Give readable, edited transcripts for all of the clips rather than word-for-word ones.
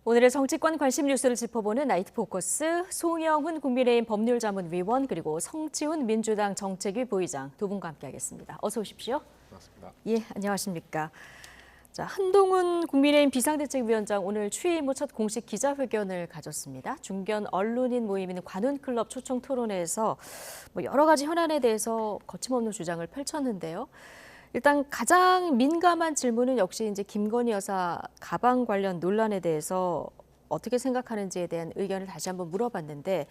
오늘의 정치권 관심 뉴스를 짚어보는 나이트 포커스, 송영훈 국민의힘 법률자문위원 그리고 성지훈 민주당 정책위 부의장 두 분과 함께하겠습니다. 어서 오십시오. 반갑습니다. 예, 안녕하십니까. 자, 한동훈 국민의힘 비상대책위원장 오늘 취임 후 첫 공식 기자회견을 가졌습니다. 중견 언론인 모임인 관훈클럽 초청 토론회에서 여러 가지 현안에 대해서 거침없는 주장을 펼쳤는데요. 일단 가장 민감한 질문은 역시 이제 김건희 여사 가방 관련 논란에 대해서 어떻게 생각하는지에 대한 의견을 다시 한번 물어봤는데,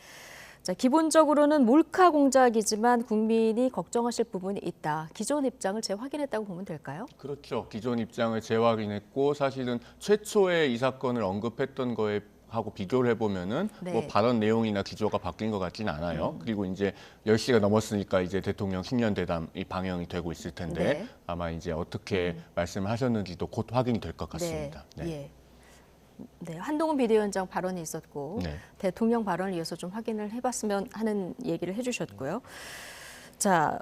자, 기본적으로는 몰카 공작이지만 국민이 걱정하실 부분이 있다. 기존 입장을 재확인했다고 보면 될까요? 그렇죠. 기존 입장을 재확인했고 사실은 최초에 이 사건을 언급했던 거에 하고 비교를 해보면은 네. 뭐 발언 내용이나 기조가 바뀐 것 같지는 않아요. 그리고 이제 10시가 넘었으니까 이제 대통령 신년 대담이 방영이 되고 있을 텐데 네. 아마 이제 어떻게 말씀하셨는지도 곧 확인이 될 것 같습니다. 네. 예. 네, 한동훈 비대위원장 발언이 있었고 네. 대통령 발언을 이어서 좀 확인을 해봤으면 하는 얘기를 해주셨고요. 자,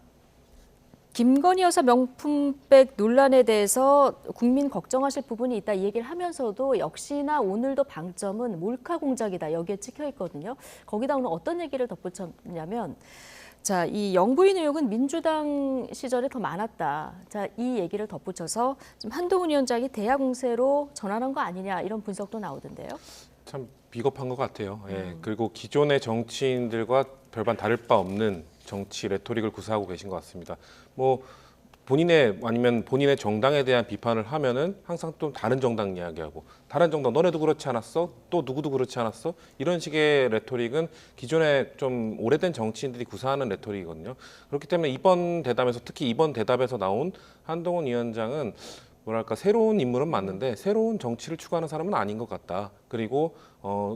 김건희 여사 명품백 논란에 대해서 국민 걱정하실 부분이 있다 이 얘기를 하면서도 역시나 오늘도 방점은 몰카 공작이다 여기에 찍혀 있거든요. 거기다 오늘 어떤 얘기를 덧붙였냐면, 자, 이 영부인 의혹은 민주당 시절에 더 많았다. 자, 이 얘기를 덧붙여서 좀 한동훈 위원장이 대야 공세로 전환한 거 아니냐 이런 분석도 나오던데요. 참 비겁한 것 같아요. 예. 그리고 기존의 정치인들과 별반 다를 바 없는 정치 레토릭을 구사하고 계신 것 같습니다. 뭐 본인의 아니면 본인의 정당에 대한 비판을 하면은 항상 또 다른 정당 이야기하고 다른 정당 너네도 그렇지 않았어? 또 누구도 그렇지 않았어? 이런 식의 레토릭은 기존에 좀 오래된 정치인들이 구사하는 레토릭이거든요. 그렇기 때문에 이번 대담에서 특히 이번 대답에서 나온 한동훈 위원장은 뭐랄까 새로운 인물은 맞는데 새로운 정치를 추구하는 사람은 아닌 것 같다. 그리고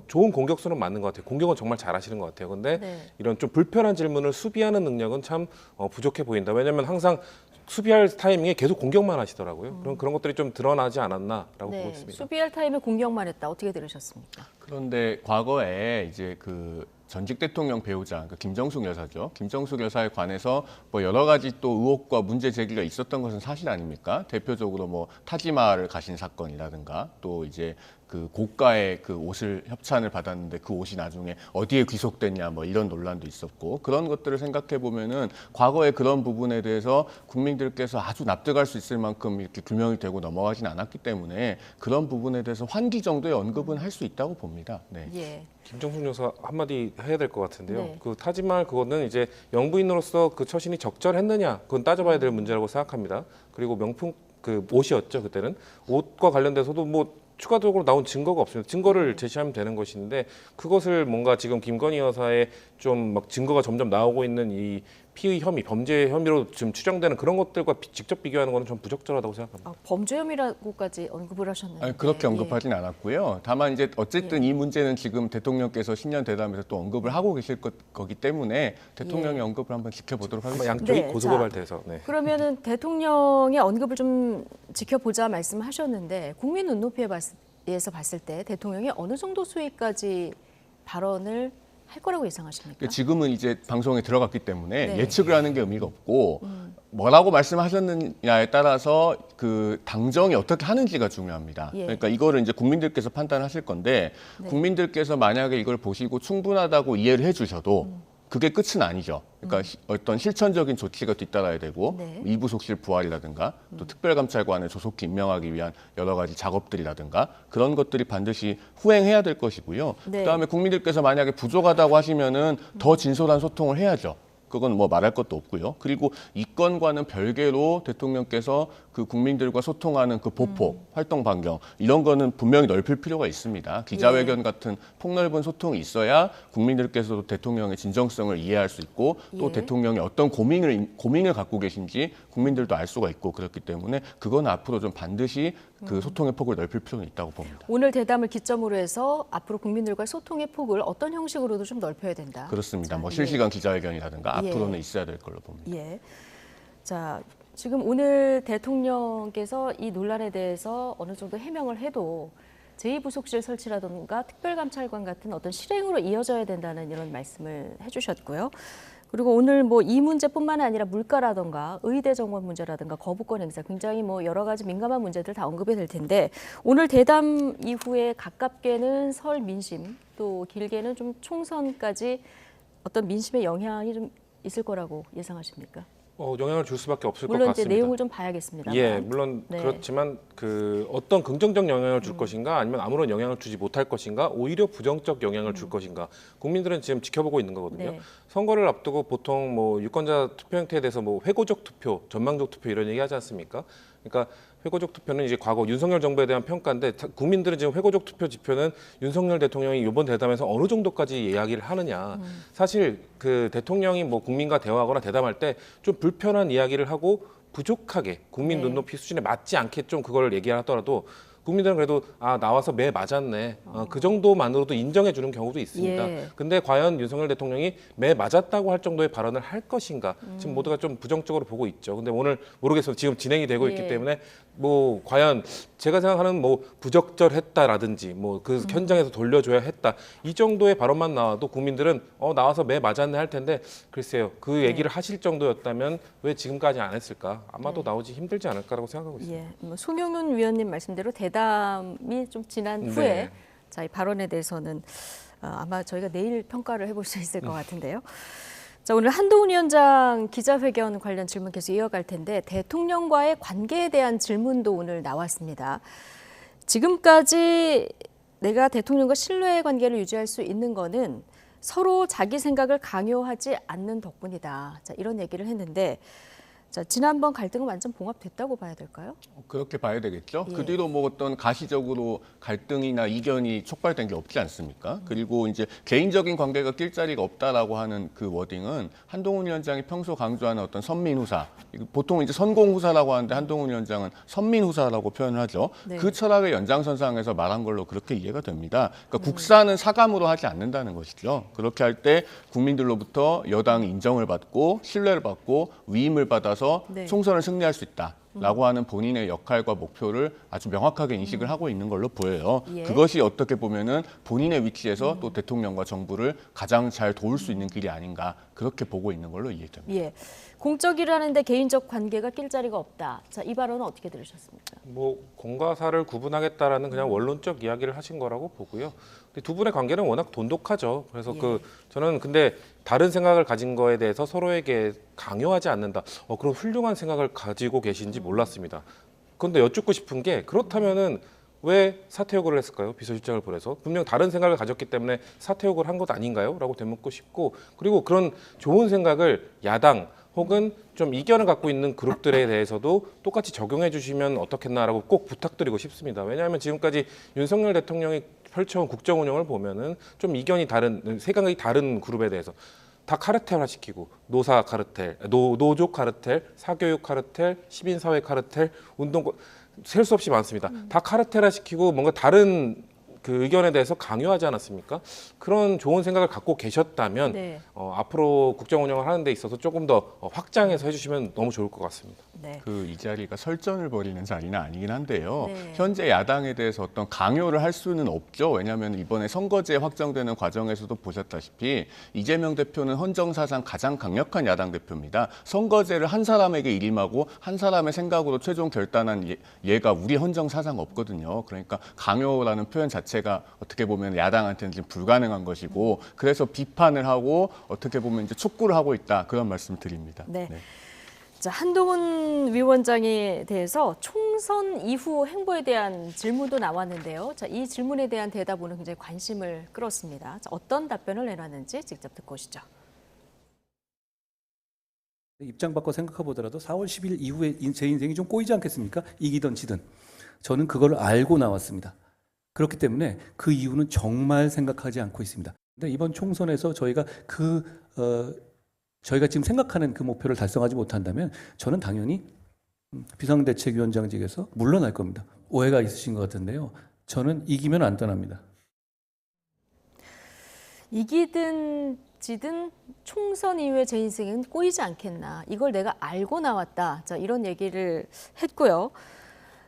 좋은 공격수는 맞는 것 같아요. 공격은 정말 잘하시는 것 같아요. 근데 네. 이런 좀 불편한 질문을 수비하는 능력은 참 부족해 보인다. 왜냐하면 항상 수비할 타이밍에 계속 공격만 하시더라고요. 그런 것들이 좀 드러나지 않았나라고 보고 있습니다. 수비할 타임에 공격만 했다. 어떻게 들으셨습니까? 그런데 과거에 이제 그 전직 대통령 배우자, 그러니까 김정숙 여사죠. 김정숙 여사에 관해서 뭐 여러 가지 또 의혹과 문제 제기가 있었던 것은 사실 아닙니까? 대표적으로 뭐 타지마를 가신 사건이라든가 또 이제 그 고가의 그 옷을 협찬을 받았는데 그 옷이 나중에 어디에 귀속됐냐 뭐 이런 논란도 있었고, 그런 것들을 생각해 보면은 과거에 그런 부분에 대해서 국민들께서 아주 납득할 수 있을 만큼 이렇게 규명이 되고 넘어가진 않았기 때문에 그런 부분에 대해서 환기 정도의 언급은 할 수 있다고 봅니다. 네. 예. 김정숙 여사 한마디 해야 될 것 같은데요. 네. 그 타지말 그거는 이제 영부인으로서 그 처신이 적절했느냐 그건 따져봐야 될 문제라고 생각합니다. 그리고 명품 그 옷이었죠 그때는. 옷과 관련돼서도 뭐 추가적으로 나온 증거가 없습니다. 증거를 제시하면 되는 것인데 그것을 뭔가 지금 김건희 여사의 좀 막 증거가 점점 나오고 있는 이 피의 혐의, 범죄 혐의로 지금 추정되는 그런 것들과 직접 비교하는 것은 좀 부적절하다고 생각합니다. 범죄 혐의라고까지 언급을 하셨는데. 아니, 그렇게 언급하진 않았고요. 다만 이제 어쨌든 이 문제는 지금 대통령께서 신년 대담에서 또 언급을 하고 계실 거기 때문에 대통령의 언급을 한번 지켜보도록 하겠습니다. 양쪽이 네, 고소고발돼서. 네. 그러면은 대통령의 언급을 좀 지켜보자 말씀하셨는데 국민 눈높이에서 봤을 때 대통령이 어느 정도 수위까지 발언을 할 거라고 예상하십니까? 지금은 이제 방송에 들어갔기 때문에 네. 예측을 하는 게 의미가 없고 뭐라고 말씀하셨느냐에 따라서 그 당정이 어떻게 하는지가 중요합니다. 예. 그러니까 이거를 이제 국민들께서 판단하실 건데 네. 국민들께서 만약에 이걸 보시고 충분하다고 이해를 해주셔도 그게 끝은 아니죠. 그러니까 어떤 실천적인 조치가 뒤따라야 되고 네. 이부속실 부활이라든가 또 특별감찰관을 조속히 임명하기 위한 여러 가지 작업들이라든가 그런 것들이 반드시 후행해야 될 것이고요. 네. 그다음에 국민들께서 만약에 부족하다고 하시면은 더 진솔한 소통을 해야죠. 그건 뭐 말할 것도 없고요. 그리고 이 건과는 별개로 대통령께서 그 국민들과 소통하는 그 보폭, 활동 반경 이런 거는 분명히 넓힐 필요가 있습니다. 기자회견 같은 폭넓은 소통이 있어야 국민들께서도 대통령의 진정성을 이해할 수 있고 또 예. 대통령이 어떤 고민을 갖고 계신지 국민들도 알 수가 있고 그렇기 때문에 그건 앞으로 좀 반드시 그 소통의 폭을 넓힐 필요는 있다고 봅니다. 오늘 대담을 기점으로 해서 앞으로 국민들과의 소통의 폭을 어떤 형식으로도 좀 넓혀야 된다. 그렇습니다. 자, 뭐 실시간 기자회견이라든가 예. 앞으로는 있어야 될 걸로 봅니다. 예. 자, 지금 오늘 대통령께서 이 논란에 대해서 어느 정도 해명을 해도 제2부속실 설치라든가 특별감찰관 같은 어떤 실행으로 이어져야 된다는 이런 말씀을 해주셨고요. 그리고 오늘 뭐 이 문제뿐만 아니라 물가라든가 의대 정원 문제라든가 거부권 행사 굉장히 뭐 여러 가지 민감한 문제들 다 언급이 될 텐데 오늘 대담 이후에 가깝게는 설 민심 또 길게는 좀 총선까지 어떤 민심의 영향이 좀 있을 거라고 예상하십니까? 영향을 줄 수밖에 없을 것 물론 이제 같습니다. 내용을 좀 봐야겠습니다. 예, 물론 네. 그렇지만 그 어떤 긍정적 영향을 줄 것인가 아니면 아무런 영향을 주지 못할 것인가 오히려 부정적 영향을 줄 것인가 국민들은 지금 지켜보고 있는 거거든요. 네. 선거를 앞두고 보통 뭐 유권자 투표 형태에 대해서 뭐 회고적 투표, 전망적 투표 이런 얘기 하지 않습니까? 그러니까 회고적 투표는 이제 과거 윤석열 정부에 대한 평가인데 국민들은 지금 회고적 투표 지표는 윤석열 대통령이 이번 대담에서 어느 정도까지 이야기를 하느냐. 사실 그 대통령이 뭐 국민과 대화하거나 대담할 때 좀 불편한 이야기를 하고 부족하게 국민 네. 눈높이 수준에 맞지 않게 좀 그걸 얘기하더라도 국민들은 그래도 나와서 매 맞았네. 그 정도만으로도 인정해 주는 경우도 있습니다. 예. 근데 과연 윤석열 대통령이 매 맞았다고 할 정도의 발언을 할 것인가? 지금 모두가 좀 부정적으로 보고 있죠. 근데 오늘 모르겠어요. 지금 진행이 되고 있기 예. 때문에 뭐 과연 제가 생각하는 뭐 부적절했다라든지 뭐 그 현장에서 돌려줘야 했다. 이 정도의 발언만 나와도 국민들은 나와서 매 맞았네 할 텐데 글쎄요. 그 얘기를 하실 정도였다면 왜 지금까지 안 했을까? 아마도 나오지 힘들지 않을까라고 생각하고 있습니다. 예, 뭐 송영윤 위원님 말씀대로 대담이 좀 지난 후에 네. 자, 이 발언에 대해서는 아마 저희가 내일 평가를 해볼 수 있을 것 같은데요. 자, 오늘 한동훈 위원장 기자회견 관련 질문 계속 이어갈 텐데 대통령과의 관계에 대한 질문도 오늘 나왔습니다. 지금까지 내가 대통령과 신뢰의 관계를 유지할 수 있는 거는 서로 자기 생각을 강요하지 않는 덕분이다. 자, 이런 얘기를 했는데 자, 지난번 갈등은 완전 봉합됐다고 봐야 될까요? 그렇게 봐야 되겠죠. 예. 그 뒤로 뭐 어떤 가시적으로 갈등이나 이견이 촉발된 게 없지 않습니까? 그리고 이제 개인적인 관계가 낄 자리가 없다라고 하는 그 워딩은 한동훈 위원장이 평소 강조하는 어떤 선민후사, 보통 이제 선공후사라고 하는데 한동훈 위원장은 선민후사라고 표현을 하죠. 네. 그 철학의 연장선상에서 말한 걸로 그렇게 이해가 됩니다. 그러니까 국사는 사감으로 하지 않는다는 것이죠. 그렇게 할 때 국민들로부터 여당이 인정을 받고 신뢰를 받고 위임을 받아서 네. 총선을 승리할 수 있다라고 하는 본인의 역할과 목표를 아주 명확하게 인식을 하고 있는 걸로 보여요. 예. 그것이 어떻게 보면은 본인의 위치에서 또 대통령과 정부를 가장 잘 도울 수 있는 길이 아닌가 그렇게 보고 있는 걸로 이해됩니다. 예, 공적 일을 하는데 개인적 관계가 낄 자리가 없다. 자, 이 발언은 어떻게 들으셨습니까? 뭐 공과 사를 구분하겠다라는 그냥 원론적 이야기를 하신 거라고 보고요. 근데 두 분의 관계는 워낙 돈독하죠. 그래서 예. 저는 근데 다른 생각을 가진 거에 대해서 서로에게 강요하지 않는다. 그런 훌륭한 생각을 가지고 계신지 몰랐습니다. 그런데 여쭙고 싶은 게 그렇다면은 왜 사퇴 요구를 했을까요? 비서실장을 보내서 분명 다른 생각을 가졌기 때문에 사퇴 요구를 한 것 아닌가요? 라고 되묻고 싶고 그리고 그런 좋은 생각을 야당 혹은 좀 이견을 갖고 있는 그룹들에 대해서도 똑같이 적용해 주시면 어떻겠나라고 꼭 부탁드리고 싶습니다. 왜냐하면 지금까지 윤석열 대통령이 펼쳐온 국정 운영을 보면은 좀 이견이 다른 생각이 다른 그룹에 대해서 다 카르텔화 시키고 노사 카르텔, 노조 카르텔, 사교육 카르텔, 시민사회 카르텔, 운동권 셀 수 없이 많습니다. 다 카르텔화 시키고 뭔가 다른 그 의견에 대해서 강요하지 않았습니까? 그런 좋은 생각을 갖고 계셨다면 네. 앞으로 국정 운영을 하는 데 있어서 조금 더 확장해서 해주시면 너무 좋을 것 같습니다. 네. 이 자리가 설전을 벌이는 자리는 아니긴 한데요. 네. 현재 야당에 대해서 어떤 강요를 할 수는 없죠. 왜냐하면 이번에 선거제 확정되는 과정에서도 보셨다시피 이재명 대표는 헌정사상 가장 강력한 야당 대표입니다. 선거제를 한 사람에게 일임하고 한 사람의 생각으로 최종 결단한 예가 우리 헌정사상 없거든요. 그러니까 강요라는 표현 자체가 어떻게 보면 야당한테는 지금 불가능한 것이고 그래서 비판을 하고 어떻게 보면 이제 촉구를 하고 있다 그런 말씀 드립니다. 네. 자, 한동훈 위원장에 대해서 총선 이후 행보에 대한 질문도 나왔는데요. 자, 이 질문에 대한 대답 오늘 굉장히 관심을 끌었습니다. 자, 어떤 답변을 내놨는지 직접 듣고 오시죠. 입장 바꿔 생각해 보더라도 4월 10일 이후에 제 인생이 좀 꼬이지 않겠습니까? 이기든 지든. 저는 그걸 알고 나왔습니다. 그렇기 때문에 그 이유는 정말 생각하지 않고 있습니다. 근데 이번 총선에서 저희가 저희가 지금 생각하는 그 목표를 달성하지 못한다면 저는 당연히 비상대책위원장직에서 물러날 겁니다. 오해가 있으신 것 같은데요. 저는 이기면 안 떠납니다. 이기든 지든 총선 이후에 제 인생은 꼬이지 않겠나. 이걸 내가 알고 나왔다. 자, 이런 얘기를 했고요.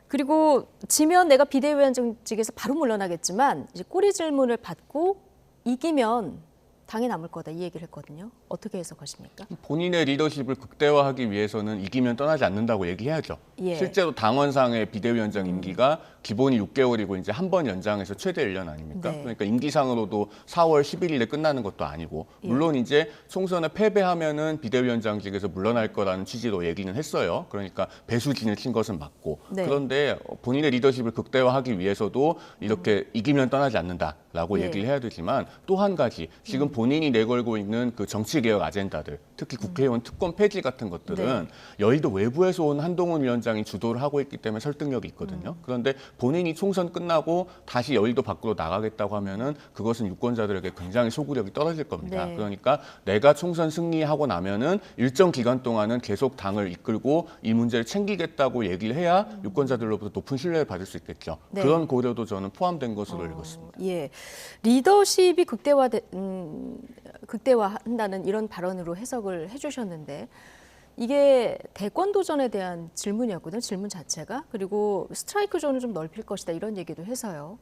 그리고 지면 내가 비대위원장직에서 바로 물러나겠지만 이제 꼬리 질문을 받고 이기면 당이 남을 거다 이 얘기를 했거든요. 어떻게 해석하십니까? 본인의 리더십을 극대화하기 위해서는 이기면 떠나지 않는다고 얘기해야죠. 예. 실제로 당원상의 비대위원장 임기가 기본이 6개월이고 이제 한 번 연장해서 최대 1년 아닙니까? 네. 그러니까 임기상으로도 4월 11일에 끝나는 것도 아니고 예. 물론 이제 총선에 패배하면은 비대위원장직에서 물러날 거라는 취지로 얘기는 했어요. 그러니까 배수진을 친 것은 맞고 네. 그런데 본인의 리더십을 극대화하기 위해서도 이렇게 이기면 떠나지 않는다라고 예. 얘기를 해야 되지만 또 한 가지 지금 본인이 내걸고 있는 그 정치개혁 아젠다들 특히 국회의원 특권 폐지 같은 것들은 네. 여의도 외부에서 온 한동훈 위원장이 주도를 하고 있기 때문에 설득력이 있거든요. 그런데 본인이 총선 끝나고 다시 여의도 밖으로 나가겠다고 하면은 그것은 유권자들에게 굉장히 소구력이 떨어질 겁니다. 네. 그러니까 내가 총선 승리하고 나면은 일정 기간 동안은 계속 당을 이끌고 이 문제를 챙기겠다고 얘기를 해야 유권자들로부터 높은 신뢰를 받을 수 있겠죠. 네. 그런 고려도 저는 포함된 것으로 읽었습니다. 예, 리더십이 극대화한다는 이런 발언으로 해석을 해주셨는데 이게 대권 도전에 대한 질문이었거든요. 질문 자체가. 그리고 스트라이크 존을 좀 넓힐 것이다 이런 얘기도 해서요.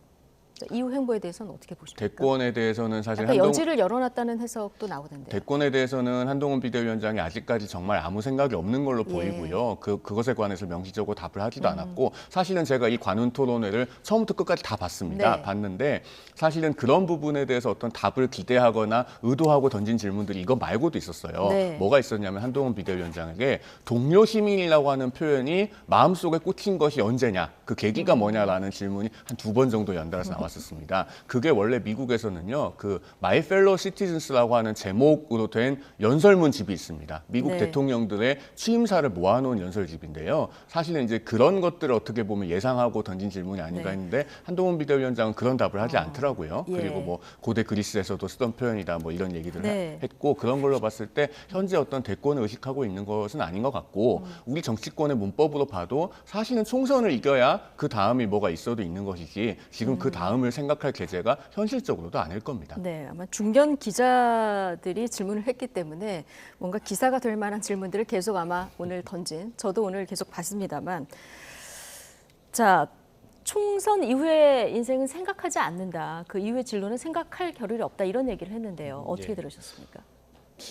자, 이후 행보에 대해서는 어떻게 보십니까? 대권에 대해서는 사실 약간 여지를 열어놨다는 해석도 나오던데요. 대권에 대해서는 한동훈 비대위원장이 아직까지 정말 아무 생각이 없는 걸로 예. 보이고요. 그것에 관해서 명시적으로 답을 하지도 않았고 사실은 제가 이 관훈 토론회를 처음부터 끝까지 다 봤습니다. 네. 봤는데 사실은 그런 부분에 대해서 어떤 답을 기대하거나 의도하고 던진 질문들이 이거 말고도 있었어요. 네. 뭐가 있었냐면 한동훈 비대위원장에게 동료 시민이라고 하는 표현이 마음속에 꽂힌 것이 언제냐, 그 계기가 뭐냐라는 질문이 한 2번 정도 연달아서 나왔었습니다. 그게 원래 미국에서는요, 그 My Fellow Citizens라고 하는 제목으로 된 연설문집이 있습니다. 미국 네. 대통령들의 취임사를 모아놓은 연설집인데요. 사실은 이제 그런 것들을 어떻게 보면 예상하고 던진 질문이 아닌가 네. 했는데 한동훈 비대위원장은 그런 답을 하지 않더라고요. 예. 그리고 뭐 고대 그리스에서도 쓰던 표현이다 뭐 이런 얘기들을 네. 했고 그런 걸로 봤을 때 현재 어떤 대권을 의식하고 있는 것은 아닌 것 같고 우리 정치권의 문법으로 봐도 사실은 총선을 이겨야 그 다음이 뭐가 있어도 있는 것이지 지금 그 다음을 생각할 계제가 현실적으로도 아닐 겁니다. 네, 아마 중견 기자들이 질문을 했기 때문에 뭔가 기사가 될 만한 질문들을 계속 아마 오늘 던진, 저도 오늘 계속 봤습니다만, 자, 총선 이후의 인생은 생각하지 않는다. 그 이후의 진로는 생각할 겨를이 없다. 이런 얘기를 했는데요. 어떻게 예. 들으셨습니까?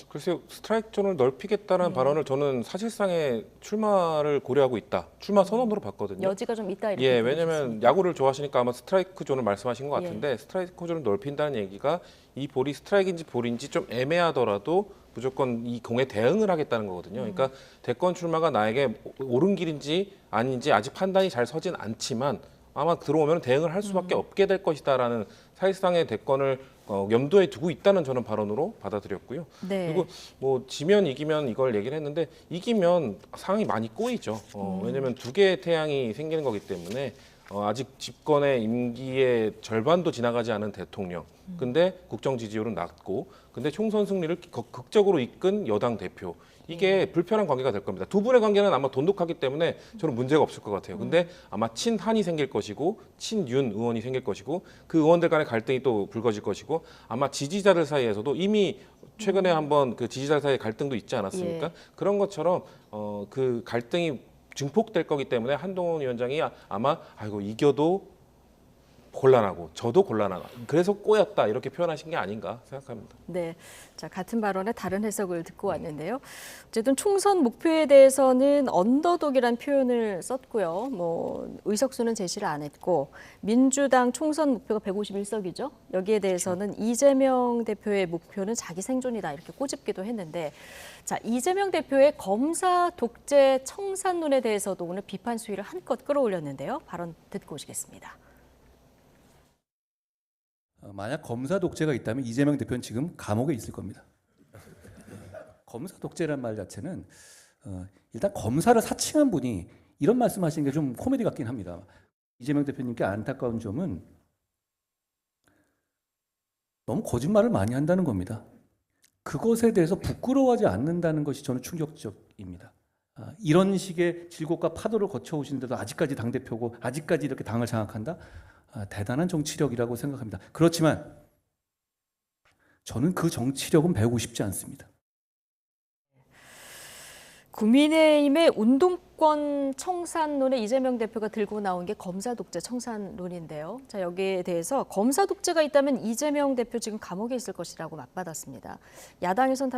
글쎄요, 스트라이크 존을 넓히겠다는 발언을 저는 사실상의 출마를 고려하고 있다. 출마 선언으로 봤거든요. 여지가 좀 있다 이렇게. 예, 들으셨습니까? 왜냐하면 야구를 좋아하시니까 아마 스트라이크 존을 말씀하신 것 예. 같은데 스트라이크 존을 넓힌다는 얘기가 이 볼이 스트라이크인지 볼인지 좀 애매하더라도 무조건 이 공에 대응을 하겠다는 거거든요. 그러니까 대권 출마가 나에게 옳은 길인지 아닌지 아직 판단이 잘 서진 않지만 아마 들어오면 대응을 할 수밖에 없게 될 것이다라는 사실상의 대권을 염두에 두고 있다는 저는 발언으로 받아들였고요. 네. 그리고 뭐 지면 이기면 이걸 얘기를 했는데 이기면 상황이 많이 꼬이죠. 왜냐하면 두 개의 태양이 생기는 거기 때문에 아직 집권의 임기의 절반도 지나가지 않은 대통령. 근데 국정 지지율은 낮고, 근데 총선 승리를 극적으로 이끈 여당 대표. 이게 불편한 관계가 될 겁니다. 두 분의 관계는 아마 돈독하기 때문에 저는 문제가 없을 것 같아요. 근데 아마 친한이 생길 것이고, 친윤 의원이 생길 것이고, 그 의원들 간의 갈등이 또 불거질 것이고, 아마 지지자들 사이에서도 이미 최근에 한번 그 지지자 사이의 갈등도 있지 않았습니까? 예. 그런 것처럼 그 갈등이 증폭될 거기 때문에 한동훈 위원장이 아마 아이고 이겨도 곤란하고 저도 곤란하다. 그래서 꼬였다 이렇게 표현하신 게 아닌가 생각합니다. 네, 자 같은 발언에 다른 해석을 듣고 왔는데요. 어쨌든 총선 목표에 대해서는 언더독이란 표현을 썼고요. 뭐 의석수는 제시를 안 했고 민주당 총선 목표가 151석이죠. 여기에 대해서는 이재명 대표의 목표는 자기 생존이다 이렇게 꼬집기도 했는데, 자 이재명 대표의 검사 독재 청산론에 대해서도 오늘 비판 수위를 한껏 끌어올렸는데요. 발언 듣고 오시겠습니다. 만약 검사 독재가 있다면 이재명 대표는 지금 감옥에 있을 겁니다. 검사 독재란 말 자체는 일단 검사를 사칭한 분이 이런 말씀하시는 게 좀 코미디 같긴 합니다. 이재명 대표님께 안타까운 점은 너무 거짓말을 많이 한다는 겁니다. 그것에 대해서 부끄러워하지 않는다는 것이 저는 충격적입니다. 이런 식의 질곡과 파도를 거쳐오시는데도 아직까지 당대표고 아직까지 이렇게 당을 장악한다? 대단한 정치력이라고 생각합니다. 그렇지만 저는 그 정치력은 배우고 싶지 않습니다. 국민의힘의 운동권 청산론에 이재명 대표가 들고 나온 게 검사 독재 청산론인데요. 자, 여기에 대해서 검사 독재가 있다면 이재명 대표 지금 감옥에 있을 것이라고 맞받았습니다. 야당에선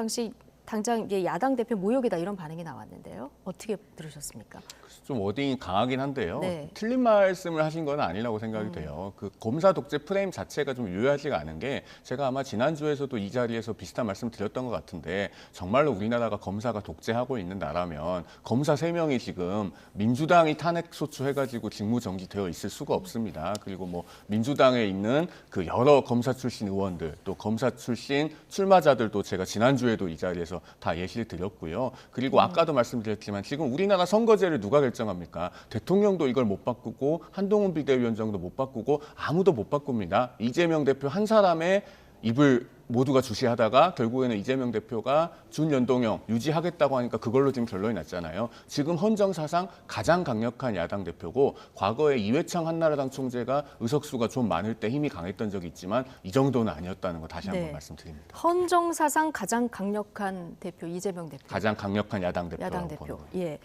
당장 이게 야당 대표 모욕이다 이런 반응이 나왔는데요. 어떻게 들으셨습니까? 좀 워딩이 강하긴 한데요. 네. 틀린 말씀을 하신 건 아니라고 생각이 돼요. 그 검사 독재 프레임 자체가 좀 유효하지가 않은 게 제가 아마 지난주에서도 이 자리에서 비슷한 말씀 드렸던 것 같은데 정말로 우리나라가 검사가 독재하고 있는 나라면 검사 3명이 지금 민주당이 탄핵 소추해가지고 직무정지되어 있을 수가 없습니다. 그리고 뭐 민주당에 있는 그 여러 검사 출신 의원들 또 검사 출신 출마자들도 제가 지난주에도 이 자리에서 다 예시를 드렸고요. 그리고 아까도 말씀드렸지만 지금 우리나라 선거제를 누가 결정합니까? 대통령도 이걸 못 바꾸고 한동훈 비대위원장도 못 바꾸고 아무도 못 바꿉니다. 이재명 대표 한 사람의 입을 모두가 주시하다가 결국에는 이재명 대표가 준연동형 유지하겠다고 하니까 그걸로 지금 결론이 났잖아요. 지금 헌정사상 가장 강력한 야당 대표고 과거에 이회창 한나라당 총재가 의석수가 좀 많을 때 힘이 강했던 적이 있지만 이 정도는 아니었다는 거 다시 한번 네. 말씀드립니다. 헌정사상 가장 강력한 대표 이재명 대표. 가장 강력한 야당 대표라고 야당 보는 대표. 거예요. 예.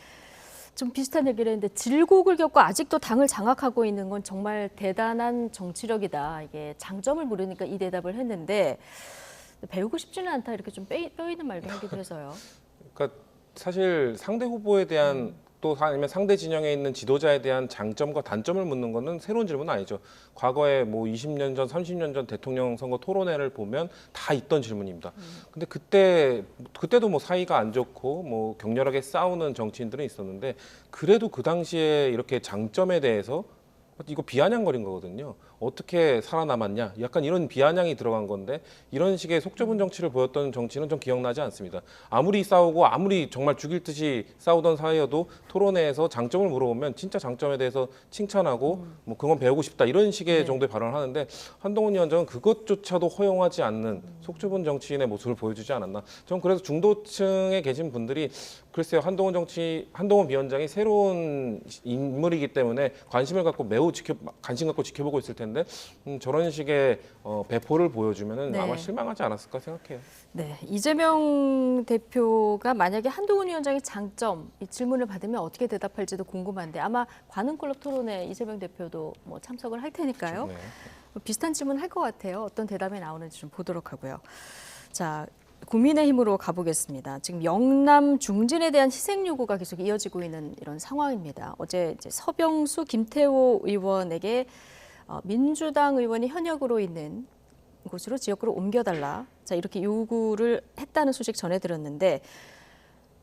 좀 비슷한 얘기를 했는데 질곡을 겪고 아직도 당을 장악하고 있는 건 정말 대단한 정치력이다. 이게 장점을 물으니까 이 대답을 했는데 배우고 싶지는 않다 이렇게 좀 뼈있는 말도 하기도 해서요. 그러니까 사실 상대 후보에 대한 또 아니면 상대 진영에 있는 지도자에 대한 장점과 단점을 묻는 거는 새로운 질문은 아니죠. 과거에 뭐 20년 전, 30년 전 대통령 선거 토론회를 보면 다 있던 질문입니다. 근데 그때도 뭐 사이가 안 좋고 뭐 격렬하게 싸우는 정치인들은 있었는데 그래도 그 당시에 이렇게 장점에 대해서 이거 비아냥거린 거거든요. 어떻게 살아남았냐? 약간 이런 비아냥이 들어간 건데 이런 식의 속 좁은 정치를 보였던 정치는 좀 기억나지 않습니다. 아무리 싸우고 아무리 정말 죽일 듯이 싸우던 사이여도 토론회에서 장점을 물어보면 진짜 장점에 대해서 칭찬하고 뭐 그건 배우고 싶다 이런 식의 네. 정도의 발언을 하는데 한동훈 위원장은 그것조차도 허용하지 않는 속 좁은 정치인의 모습을 보여주지 않았나. 저는 그래서 중도층에 계신 분들이 글쎄요 한동훈 위원장이 새로운 인물이기 때문에 관심을 갖고 매우 관심 갖고 지켜보고 있을 텐데 저런 식의 배포를 보여주면은 네. 아마 실망하지 않았을까 생각해요. 네, 이재명 대표가 만약에 한동훈 위원장의 장점 이 질문을 받으면 어떻게 대답할지도 궁금한데 아마 관훈클럽 토론회 이재명 대표도 뭐 참석을 할 테니까요. 네. 비슷한 질문 할 것 같아요. 어떤 대답이 나오는지 좀 보도록 하고요. 자, 국민의힘으로 가보겠습니다. 지금 영남 중진에 대한 희생 요구가 계속 이어지고 있는 이런 상황입니다. 어제 이제 서병수, 김태호 의원에게 민주당 의원이 현역으로 있는 곳으로 지역구로 옮겨달라. 자, 이렇게 요구를 했다는 소식 전해드렸는데,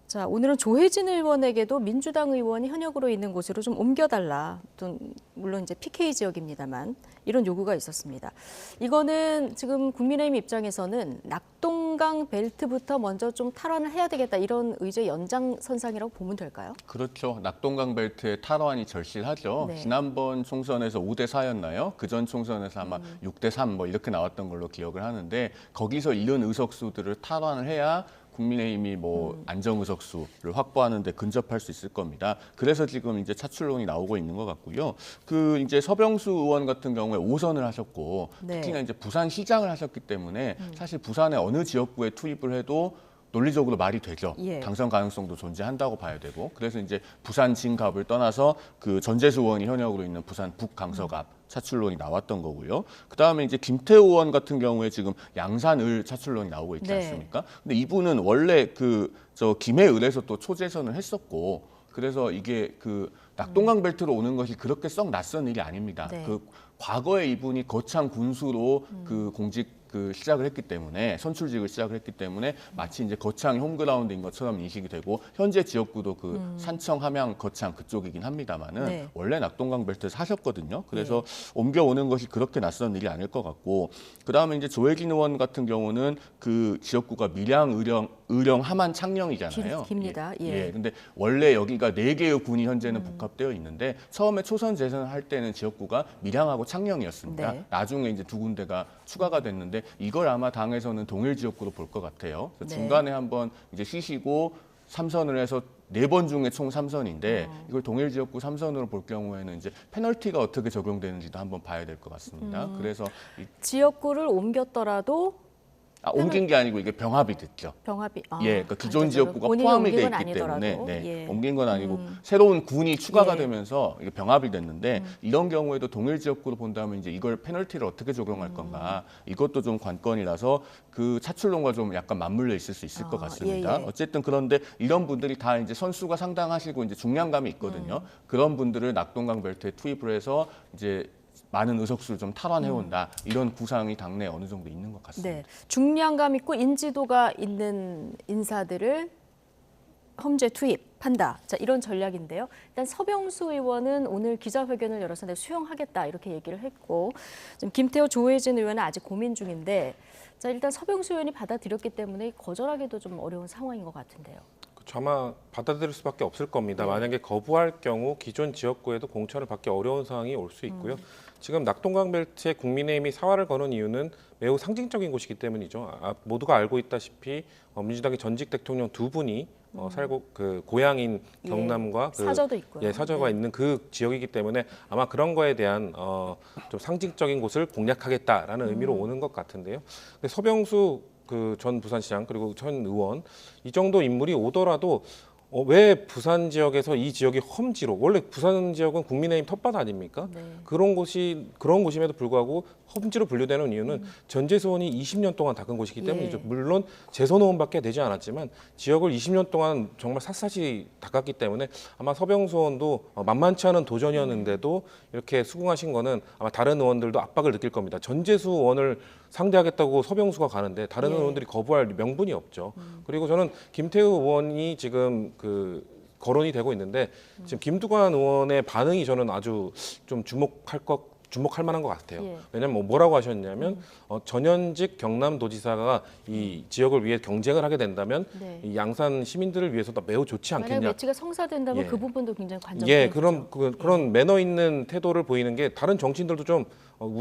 자, 오늘은 조혜진 의원에게도 민주당 의원이 현역으로 있는 곳으로 좀 옮겨달라. 또 물론 이제 PK 지역입니다만 이런 요구가 있었습니다. 이거는 지금 국민의힘 입장에서는 낙동강 벨트부터 먼저 좀 탈환을 해야 되겠다 이런 의제 연장선상이라고 보면 될까요? 그렇죠. 낙동강 벨트의 탈환이 절실하죠. 네. 지난번 총선에서 5대 4였나요? 그전 총선에서 아마 6대 3 뭐 이렇게 나왔던 걸로 기억을 하는데 거기서 잃은 의석수들을 탈환을 해야 국민의힘이 뭐 안정 의석수를 확보하는 데 근접할 수 있을 겁니다. 그래서 지금 이제 차출론이 나오고 있는 것 같고요. 그 이제 서병수 의원 같은 경우에 5선을 하셨고 네. 특히나 이제 부산시장을 하셨기 때문에 사실 부산의 어느 지역구에 투입을 해도 논리적으로 말이 되죠. 예. 당선 가능성도 존재한다고 봐야 되고 그래서 이제 부산 진갑을 떠나서 그 전재수 의원이 현역으로 있는 부산 북강서갑 차출론이 나왔던 거고요. 그다음에 이제 김태호 의원 같은 경우에 지금 양산을 차출론이 나오고 있지 네. 않습니까? 근데 이분은 원래 그 저 김해을에서 또 초재선을 했었고 그래서 이게 그 낙동강 벨트로 오는 것이 그렇게 썩 낯선 일이 아닙니다. 네. 그 과거에 이분이 거창 군수로 그 공직 시작을 했기 때문에 선출직을 시작을 했기 때문에 마치 이제 거창이 홈그라운드인 것처럼 인식이 되고 현재 지역구도 그 산청, 함양, 거창 그쪽이긴 합니다만은 네. 원래 낙동강 벨트에서 하셨거든요. 그래서 옮겨오는 것이 그렇게 낯선 일이 아닐 것 같고 그다음에 이제 조혜진 의원 같은 경우는 그 지역구가 밀양, 의령, 함안, 창녕이잖아요. 깁니다. 예. 근데 원래 여기가 4개의 군이 현재는 복합되어 있는데 처음에 초선 재선을 할 때는 지역구가 밀양하고 창녕이었습니다. 네. 나중에 이제 2군데가 추가가 됐는데 이걸 아마 당에서는 동일 지역구로 볼 것 같아요. 그래서 네. 중간에 한번 이제 쉬시고 3선을 해서 4번 중에 총 3선인데 이걸 동일 지역구 3선으로 볼 경우에는 이제 페널티가 어떻게 적용되는지도 한번 봐야 될 것 같습니다. 그래서 지역구를 옮겼더라도 옮긴 게 아니고 이게 병합이 됐죠. 병합이 예, 그러니까 기존 간접적으로 지역구가 본인이 포함이 돼 옮긴 건 있기 때문에 아니더라도. 예. 옮긴 건 아니고 새로운 군이 추가가 예. 되면서 이게 병합이 됐는데 이런 경우에도 동일 지역구로 본다면 이제 이걸 페널티를 어떻게 적용할 건가 이것도 좀 관건이라서 그 차출론과 좀 약간 맞물려 있을 수 있을 것 같습니다. 예. 어쨌든 그런데 이런 분들이 다 이제 선수가 상당하시고 이제 중량감이 있거든요. 그런 분들을 낙동강 벨트에 투입을 해서 이제 많은 의석수를 좀 탈환해온다. 이런 구상이 당내에 어느 정도 있는 것 같습니다. 네, 중량감 있고 인지도가 있는 인사들을 험지에 투입한다. 자, 이런 전략인데요. 일단 서병수 의원은 오늘 기자회견을 열어서 내가 수용하겠다 이렇게 얘기를 했고, 지금 김태호, 조혜진 의원은 아직 고민 중인데, 자, 일단 서병수 의원이 받아들였기 때문에 거절하기도 좀 어려운 상황인 것 같은데요. 아마 받아들일 수밖에 없을 겁니다. 네. 만약에 거부할 경우 기존 지역구에도 공천을 받기 어려운 상황이 올 수 있고요. 지금 낙동강 벨트에 국민의힘이 사활을 거는 이유는 매우 상징적인 곳이기 때문이죠. 모두가 알고 있다시피 민주당의 전직 대통령 두 분이 살고 그 고향인 경남과 그 사저도 있고요. 예, 사저가 네. 있는 그 지역이기 때문에 아마 그런 거에 대한 좀 상징적인 곳을 공략하겠다라는 의미로 오는 것 같은데요. 근데 서병수 그 전 부산시장 그리고 전 의원 이 정도 인물이 오더라도 왜 부산 지역에서 이 지역이 험지로 원래 부산 지역은 국민의힘 텃밭 아닙니까? 네. 그런 곳임에도 불구하고 험지로 분류되는 이유는 전재수 의원이 20년 동안 닦은 곳이기 때문이죠. 예. 물론 재선 의원밖에 되지 않았지만 지역을 20년 동안 정말 샅샅이 닦았기 때문에 아마 서병수 의원도 만만치 않은 도전이었는데도 이렇게 수긍하신 거는 아마 다른 의원들도 압박을 느낄 겁니다. 전재수 의원을 상대하겠다고 서병수가 가는데 다른 예. 의원들이 거부할 명분이 없죠. 그리고 저는 김태우 의원이 지금 그 거론이 되고 있는데 지금 김두관 의원의 반응이 저는 아주 좀 주목할 만한 것 같아요. 예. 왜냐하면 뭐라고 하셨냐면 전현직 경남도지사가 이 지역을 위해 경쟁을 하게 된다면 네. 이 양산 시민들을 위해서도 매우 좋지 만약 않겠냐. 매치가 성사된다면 예. 그 부분도 굉장히 관전. 예, 그런 매너 있는 태도를 보이는 게 다른 정치인들도 좀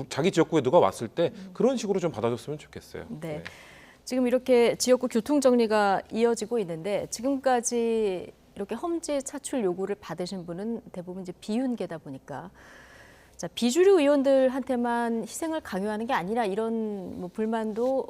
자기 지역구에 누가 왔을 때 그런 식으로 좀 받아줬으면 좋겠어요. 네. 지금 이렇게 지역구 교통 정리가 이어지고 있는데 지금까지 이렇게 험지 차출 요구를 받으신 분은 대부분 이제 비윤계다 보니까 자, 비주류 의원들한테만 희생을 강요하는 게 아니라 이런 뭐 불만도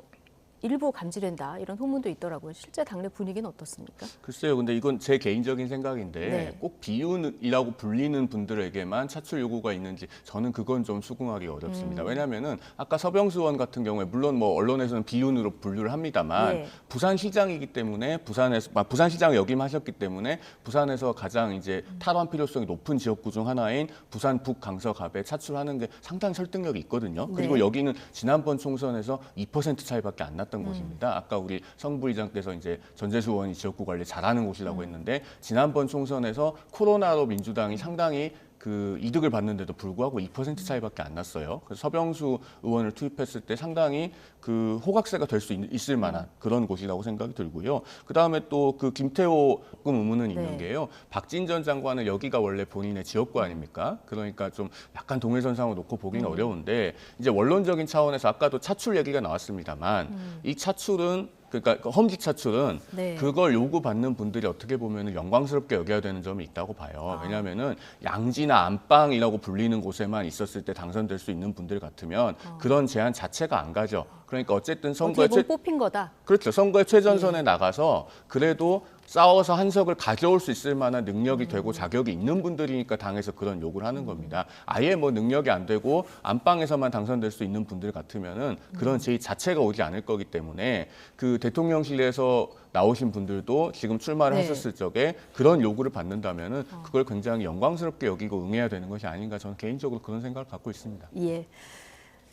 일부 감지된다 이런 소문도 있더라고요. 실제 당내 분위기는 어떻습니까? 글쎄요, 근데 이건 제 개인적인 생각인데 네. 꼭 비윤이라고 불리는 분들에게만 차출 요구가 있는지 저는 그건 좀 수긍하기 어렵습니다. 왜냐하면은 아까 서병수 의원 같은 경우에 물론 뭐 언론에서는 비윤으로 분류를 합니다만 예. 부산시장이기 때문에 부산시장을 역임하셨기 때문에 부산에서 가장 이제 탈환 필요성이 높은 지역구 중 하나인 부산 북강서갑에 차출하는 게 상당히 설득력이 있거든요. 그리고 네. 여기는 지난번 총선에서 2% 차이밖에 안 났던 곳입니다. 아까 우리 성 부의장께서 이제 전재수 의원이 지역구 관리 잘하는 곳이라고 했는데 지난번 총선에서 코로나로 민주당이 상당히 그 이득을 받는데도 불구하고 2% 차이밖에 안 났어요. 그래서 서병수 의원을 투입했을 때 상당히 그 호각세가 될 수 있을 만한 그런 곳이라고 생각이 들고요. 그 다음에 또 그 김태호 조금 의문은 있는 네. 게요. 박진 전 장관은 여기가 원래 본인의 지역구 아닙니까? 그러니까 좀 약간 동일선상으로 놓고 보기는 어려운데 이제 원론적인 차원에서 아까도 차출 얘기가 나왔습니다만 이 차출은 그러니까 그 험지 차출은 네. 그걸 요구받는 분들이 어떻게 보면 영광스럽게 여겨야 되는 점이 있다고 봐요. 왜냐하면은 양지나 안방이라고 불리는 곳에만 있었을 때 당선될 수 있는 분들 같으면 그런 제한 자체가 안 가죠. 그러니까 어쨌든 선거에 어떻게 보면 뽑힌 거다. 그렇죠. 선거의 최전선에 나가서 그래도 싸워서 한석을 가져올 수 있을 만한 능력이 되고 자격이 있는 분들이니까 당에서 그런 요구를 하는 겁니다. 아예 뭐 능력이 안 되고 안방에서만 당선될 수 있는 분들 같으면은 그런 제의 자체가 오지 않을 거기 때문에 그 대통령실에서 나오신 분들도 지금 출마를 네. 하셨을 적에 그런 요구를 받는다면은 그걸 굉장히 영광스럽게 여기고 응해야 되는 것이 아닌가 저는 개인적으로 그런 생각을 갖고 있습니다. 예.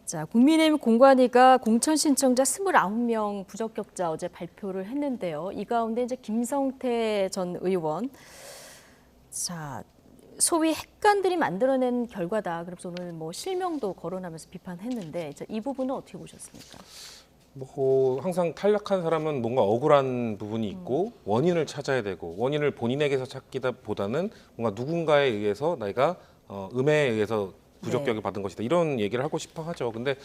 자, 국민의힘 공관위가 공천 신청자 29명 부적격자 어제 발표를 했는데요. 이 가운데 이제 김성태 전 의원, 자, 소위 핵관들이 만들어낸 결과다. 그래서 오늘 뭐 실명도 거론하면서 비판했는데, 자, 이 부분은 어떻게 보셨습니까? 뭐 항상 탈락한 사람은 뭔가 억울한 부분이 있고 원인을 찾아야 되고 원인을 본인에게서 찾기보다는 뭔가 누군가에 의해서 내가 음해에 의해서 부적격을 받은 것이다 이런 얘기를 하고 싶어 하죠. 근데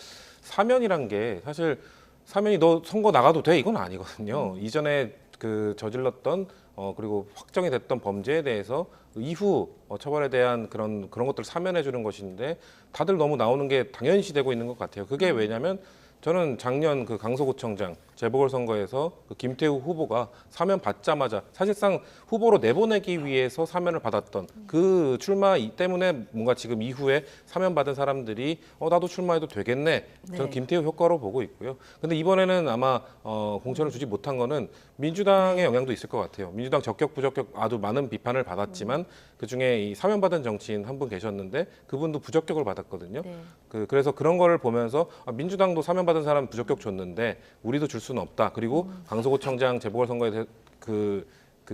사면이란 게 사실 사면이 너 선거 나가도 돼 이건 아니거든요. 이전에 그 저질렀던 그리고 확정이 됐던 범죄에 대해서 이후 처벌에 대한 그런 것들을 사면해 주는 것인데 다들 너무 나오는 게 당연시되고 있는 것 같아요. 그게 왜냐하면 저는 작년 그 강서구청장 재보궐선거에서 그 김태우 후보가 사면 받자마자 사실상 후보로 내보내기 위해서 사면을 받았던 그 출마 때문에 뭔가 지금 이후에 사면 받은 사람들이 나도 출마해도 되겠네. 저는 네. 김태우 효과로 보고 있고요. 근데 이번에는 아마 공천을 주지 못한 거는 민주당의 영향도 있을 것 같아요. 민주당 적격 부적격 아주 많은 비판을 받았지만 그중에 이 사면 받은 정치인 한 분 계셨는데 그분도 부적격을 받았거든요. 네. 그래서 그런 거를 보면서 민주당도 사면 받은 사람 부적격 줬는데 우리도 줄 수는 없다. 그리고 강서구청장 재보궐선거에 대해 그